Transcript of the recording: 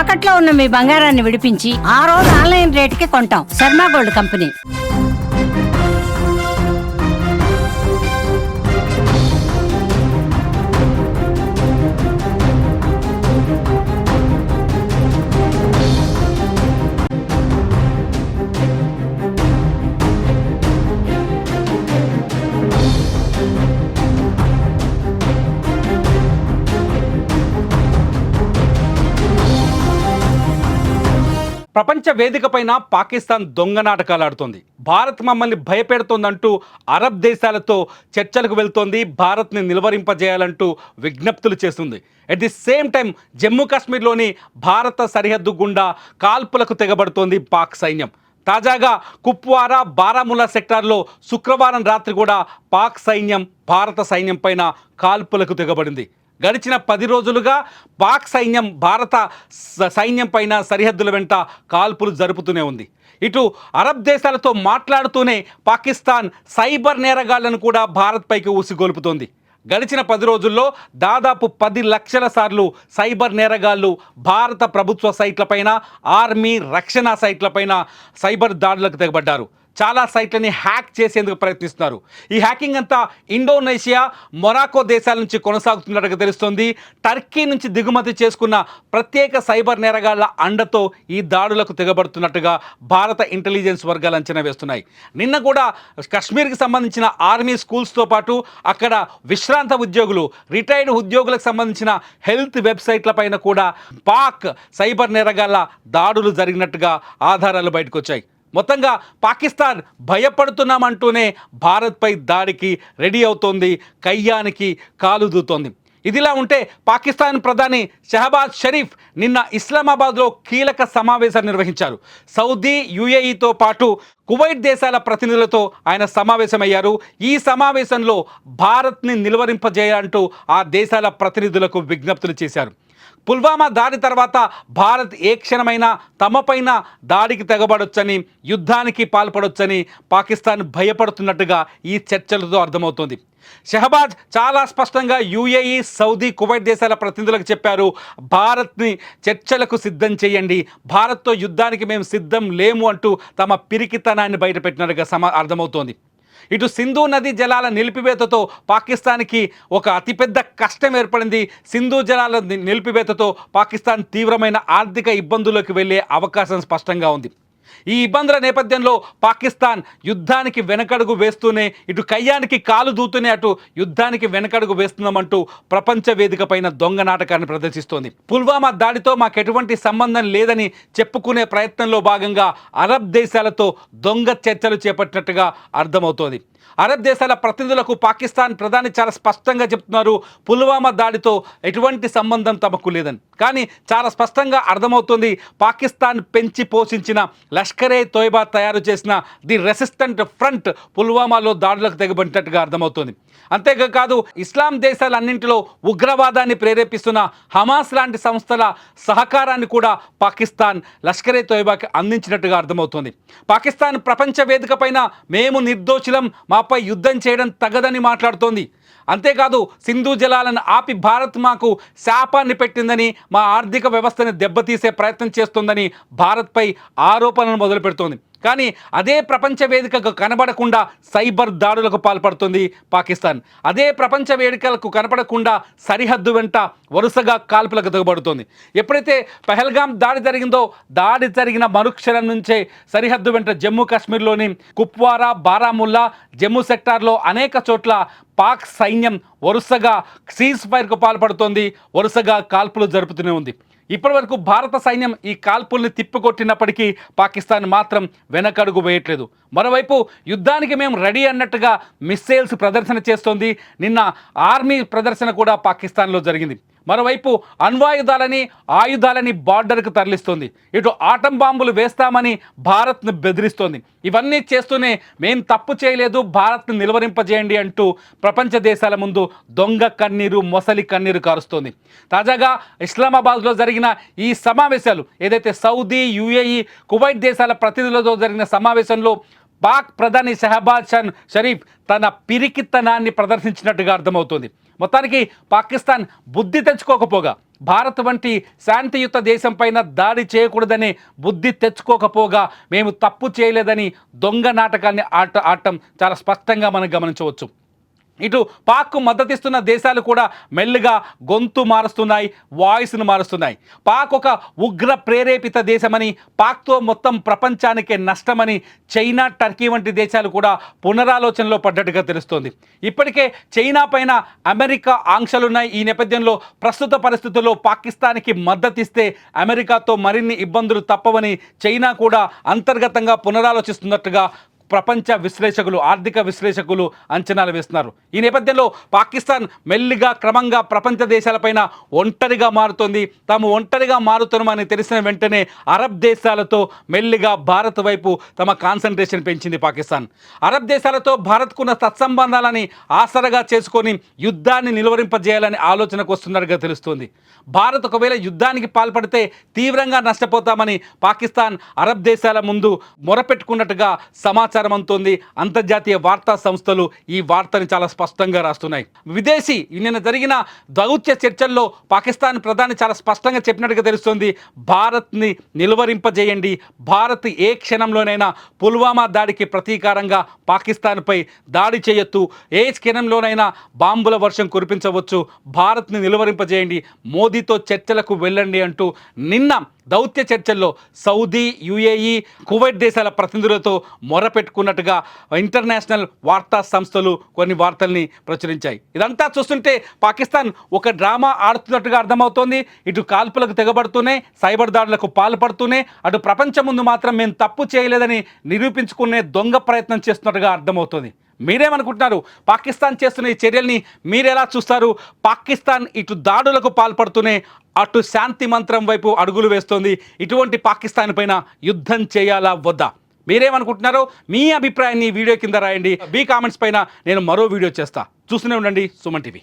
తాకట్లో ఉన్న మీ బంగారాన్ని విడిపించి ఆ రోజు ఆన్లైన్ రేటుకి కొంటాం. Sharma gold company. ప్రపంచ వేదికపైన పాకిస్తాన్ దొంగ నాటకాలు ఆడుతోంది. భారత్ మమ్మల్ని భయపెడుతోందంటూ అరబ్ దేశాలతో చర్చలకు వెళ్తోంది. భారత్ని నిలువరింపజేయాలంటూ విజ్ఞప్తులు చేస్తుంది. At the same time Jammu కాశ్మీర్లోని భారత సరిహద్దు గుండా కాల్పులకు తెగబడుతోంది పాక్ సైన్యం. తాజాగా కుప్వారా, బారాముల్లా సెక్టార్లో శుక్రవారం రాత్రి కూడా పాక్ సైన్యం భారత సైన్యం పైన కాల్పులకు తెగబడింది. గడిచిన 10 రోజులుగా పాక్ సైన్యం భారత సైన్యం పైన సరిహద్దుల వెంట కాల్పులు జరుపుతూనే ఉంది. ఇటు అరబ్ దేశాలతో మాట్లాడుతూనే పాకిస్తాన్ సైబర్ నేరగాళ్లను కూడా భారత్ పైకి ఊసిగొలుపుతోంది. గడిచిన 10 రోజుల్లో దాదాపు 10 లక్షల సార్లు సైబర్ నేరగాళ్లు భారత ప్రభుత్వ సైట్లపైన, ఆర్మీ, రక్షణ సైట్లపైన సైబర్ దాడులకు తెగబడ్డారు. చాలా సైట్లని హ్యాక్ చేసేందుకు ప్రయత్నిస్తున్నారు. ఈ హ్యాకింగ్ అంతా ఇండోనేషియా, మొరాకో దేశాల నుంచి కొనసాగుతున్నట్టుగా తెలుస్తోంది. టర్కీ నుంచి దిగుమతి చేసుకున్న ప్రత్యేక సైబర్ నేరగాళ్ల అండతో ఈ దాడులకు తెగబడుతున్నట్టుగా భారత ఇంటెలిజెన్స్ వర్గాలు అంచనా వేస్తున్నాయి. నిన్న కూడా కశ్మీర్కి సంబంధించిన ఆర్మీ స్కూల్స్తో పాటు అక్కడ విశ్రాంత ఉద్యోగులు, రిటైర్డ్ ఉద్యోగులకు సంబంధించిన హెల్త్ వెబ్సైట్లపైన కూడా పాక్ సైబర్ నేరగాళ్ల దాడులు జరిగినట్టుగా ఆధారాలు బయటకు వచ్చాయి. మొత్తంగా పాకిస్తాన్ భయపడుతున్నామంటూనే భారత్పై దాడికి రెడీ అవుతోంది, కయ్యానికి కాలు దూతోంది. ఇదిలా ఉంటే పాకిస్తాన్ ప్రధాని షహబాజ్ షరీఫ్ నిన్న ఇస్లామాబాద్లో కీలక సమావేశం నిర్వహించారు. సౌదీ, యుఏఈతో పాటు కువైట్ దేశాల ప్రతినిధులతో ఆయన సమావేశమయ్యారు. ఈ సమావేశంలో భారత్ని నిలువరింపజేయాలంటూ ఆ దేశాల ప్రతినిధులకు విజ్ఞప్తులు చేశారు. పుల్వామా దాడి తర్వాత భారత్ ఏ క్షణమైనా తమపైన దాడికి తెగబడొచ్చని, యుద్ధానికి పాల్పడొచ్చని పాకిస్తాన్ భయపడుతున్నట్టుగా ఈ చర్చలతో అర్థమవుతోంది. షహబాజ్ చాలా స్పష్టంగా యుఏఈ, సౌదీ, కువైట్ దేశాల ప్రతినిధులకు చెప్పారు, భారత్ని చర్చలకు సిద్ధం చేయండి, భారత్తో యుద్ధానికి మేము సిద్ధం లేము అంటూ తమ పిరికితనాన్ని బయటపెట్టినట్టుగా అర్థమవుతోంది. ఇటు సింధు నది జలాల నిలిపివేతతో పాకిస్తాన్కి ఒక అతిపెద్ద కష్టం ఏర్పడింది. సింధు జలాల నిలిపివేతతో పాకిస్తాన్ తీవ్రమైన ఆర్థిక ఇబ్బందుల్లోకి వెళ్ళే అవకాశం స్పష్టంగా ఉంది. ఈ ఇబ్బందుల నేపథ్యంలో పాకిస్తాన్ యుద్ధానికి వెనకడుగు వేస్తూనే, ఇటు కయ్యానికి కాలు దూతూనే అటు యుద్ధానికి వెనకడుగు వేస్తున్నామంటూ ప్రపంచ వేదిక పైన దొంగ నాటకాన్ని ప్రదర్శిస్తోంది. పుల్వామా దాడితో మాకు ఎటువంటి సంబంధం లేదని చెప్పుకునే ప్రయత్నంలో భాగంగా అరబ్ దేశాలతో దొంగ చర్చలు చేపట్టినట్టుగా అర్థమవుతోంది. అరబ్ దేశాల ప్రతినిధులకు పాకిస్తాన్ ప్రధాని చాలా స్పష్టంగా చెప్తున్నారు, పుల్వామా దాడితో ఎటువంటి సంబంధం తమకు లేదని. కానీ చాలా స్పష్టంగా అర్థమవుతుంది, పాకిస్తాన్ పెంచి పోషించిన లష్కరే తోయిబా తయారు చేసిన ది రెసిస్టెంట్ ఫ్రంట్ పుల్వామాలో దాడులకు తెగబడినట్టుగా అర్థమవుతుంది. అంతేకాదు, ఇస్లాం దేశాలన్నింటిలో ఉగ్రవాదాన్ని ప్రేరేపిస్తున్న హమాస్ లాంటి సంస్థల సహకారాన్ని కూడా పాకిస్తాన్ లష్కరే తోయిబాకి అందించినట్టుగా అర్థమవుతుంది. పాకిస్తాన్ ప్రపంచ వేదిక పైన మేము నిర్దోషులం, మాపై యుద్ధం చేయడం తగదని మాట్లాడుతోంది. అంతేకాదు, సింధు జలాలను ఆపి భారత్ మాకు శాపాన్ని పెట్టిందని, మా ఆర్థిక వ్యవస్థని దెబ్బతీసే ప్రయత్నం చేస్తుందని భారత్పై ఆరోపణలు మొదలు పెడుతోంది. కానీ అదే ప్రపంచ వేదికకు కనబడకుండా సైబర్ దాడులకు పాల్పడుతుంది పాకిస్తాన్. అదే ప్రపంచ వేదికలకు కనపడకుండా సరిహద్దు వెంట వరుసగా కాల్పులకు దిగబడుతోంది. ఎప్పుడైతే పహల్గాం దాడి జరిగిందో, దాడి జరిగిన మరుక్షణం నుంచే సరిహద్దు వెంట జమ్మూ కాశ్మీర్లోని కుప్వారా, బారాముల్లా, జమ్మూ సెక్టార్లో అనేక చోట్ల పాక్ సైన్యం వరుసగా సీజ్ ఫైర్కు పాల్పడుతోంది, వరుసగా కాల్పులు జరుపుతూనే ఉంది. ఇప్పటి వరకు భారత సైన్యం ఈ కాల్పుల్ని తిప్పికొట్టినప్పటికీ పాకిస్తాన్ మాత్రం వెనకడుగు వేయట్లేదు. మరోవైపు యుద్ధానికి మేము రెడీ అన్నట్టుగా మిస్సైల్స్ ప్రదర్శన చేస్తోంది. నిన్న ఆర్మీ ప్రదర్శన కూడా పాకిస్తాన్లో జరిగింది. మరోవైపు అణ్వాయుధాలని, ఆయుధాలని బార్డర్కు తరలిస్తోంది. ఇటు ఆటం బాంబులు వేస్తామని భారత్ను బెదిరిస్తోంది. ఇవన్నీ చేస్తూనే మేం తప్పు చేయలేదు, భారత్ను నిలువరింపజేయండి అంటూ ప్రపంచ దేశాల ముందు దొంగ కన్నీరు, మొసలి కన్నీరు కారుస్తోంది. తాజాగా ఇస్లామాబాద్లో జరిగిన ఈ సమావేశాలు, ఏదైతే సౌదీ, యుఏఈ, కువైట్ దేశాల ప్రతినిధులతో జరిగిన సమావేశంలో పాక్ ప్రధాని షహబాజ్ షరీఫ్ తన పిరికితనాన్ని ప్రదర్శించినట్టుగా అర్థమవుతోంది. మొత్తానికి పాకిస్తాన్ బుద్ధి తెచ్చుకోకపోగా భారత్ వంటి శాంతియుత దేశం పైన దాడి చేయకూడదనే బుద్ధి తెచ్చుకోకపోగా మేము తప్పు చేయలేదని దొంగ నాటకాన్ని ఆడటం చాలా స్పష్టంగా మనం గమనించవచ్చు. ఇటు పాక్కు మద్దతిస్తున్న దేశాలు కూడా మెల్లిగా గొంతు మారుస్తున్నాయి, వాయిస్ను మారుస్తున్నాయి. పాక్ ఒక ఉగ్ర ప్రేరేపిత దేశమని, పాక్తో మొత్తం ప్రపంచానికే నష్టమని చైనా, టర్కీ వంటి దేశాలు కూడా పునరాలోచనలో పడ్డట్టుగా తెలుస్తోంది. ఇప్పటికే చైనా పైన అమెరికా ఆంక్షలున్నాయి. ఈ నేపథ్యంలో ప్రస్తుత పరిస్థితుల్లో పాకిస్తాన్కి మద్దతిస్తే అమెరికాతో మరిన్ని ఇబ్బందులు తప్పవని చైనా కూడా అంతర్గతంగా పునరాలోచిస్తున్నట్టుగా ప్రపంచ విశ్లేషకులు, ఆర్థిక విశ్లేషకులు అంచనాలు వేస్తున్నారు. ఈ నేపథ్యంలో పాకిస్తాన్ మెల్లిగా క్రమంగా ప్రపంచ దేశాలపైన ఒంటరిగా మారుతోంది. తాము ఒంటరిగా మారుతున్నామని తెలిసిన వెంటనే అరబ్ దేశాలతో మెల్లిగా భారత్ వైపు తమ కాన్సన్ట్రేషన్ పెంచింది పాకిస్తాన్. అరబ్ దేశాలతో భారత్కున్న సత్సంబంధాలని ఆసరగా చేసుకొని యుద్ధాన్ని నిలువరింపజేయాలని ఆలోచనకు వస్తున్నట్టుగా తెలుస్తోంది. భారత్ ఒకవేళ యుద్ధానికి పాల్పడితే తీవ్రంగా నష్టపోతామని పాకిస్తాన్ అరబ్ దేశాల ముందు మొరపెట్టుకున్నట్టుగా సమాచారం అందుతోంది. అంతర్జాతీయ వార్తా సంస్థలు ఈ వార్తని చాలా స్పష్టంగా రాస్తున్నాయి. నిన్న జరిగిన దౌత్య చర్చల్లో పాకిస్తాన్ ప్రధాని చాలా స్పష్టంగా చెప్పినట్టుగా తెలుస్తోంది. భారత్ని నిలువరింపజేయండి, భారత్ ఏ క్షణంలోనైనా పుల్వామా దాడికి ప్రతీకారంగా పాకిస్తాన్పై దాడి చేయొచ్చు, ఏ క్షణంలోనైనా బాంబుల వర్షం కురిపించవచ్చు, భారత్ని నిలువరింపజేయండి, మోదీతో చర్చలకు వెళ్ళండి అంటూ నిన్న దౌత్య చర్చల్లో సౌదీ, యుఏఈ, కువైట్ దేశాల ప్రతినిధులతో మొరపెట్టుకున్నట్టుగా ఇంటర్నేషనల్ వార్తా సంస్థలు కొన్ని వార్తల్ని ప్రచురించాయి. ఇదంతా చూస్తుంటే పాకిస్తాన్ ఒక డ్రామా ఆడుతున్నట్టుగా అర్థమవుతోంది. ఇటు కాల్పులకు తెగబడుతూనే, సైబర్ దాడులకు పాల్పడుతూనే, అటు ప్రపంచం ముందు మాత్రం మేము తప్పు చేయలేదని నిరూపించుకునే దొంగ ప్రయత్నం చేస్తున్నట్టుగా అర్థమవుతోంది. మీరేమనుకుంటున్నారు? పాకిస్తాన్ చేస్తున్న ఈ చర్యల్ని మీరెలా చూస్తారు? పాకిస్తాన్ ఇటు దాడులకు పాల్పడుతూనే అటు శాంతి మంత్రం వైపు అడుగులు వేస్తోంది. ఇటువంటి పాకిస్తాన్ పైన యుద్ధం చేయాలా వద్దా? మీరేమనుకుంటున్నారో మీ అభిప్రాయాన్ని వీడియో కింద రాయండి. మీ కామెంట్స్ పైన నేను మరో వీడియో చేస్తా. చూస్తూనే ఉండండి సుమన్ టీవీ.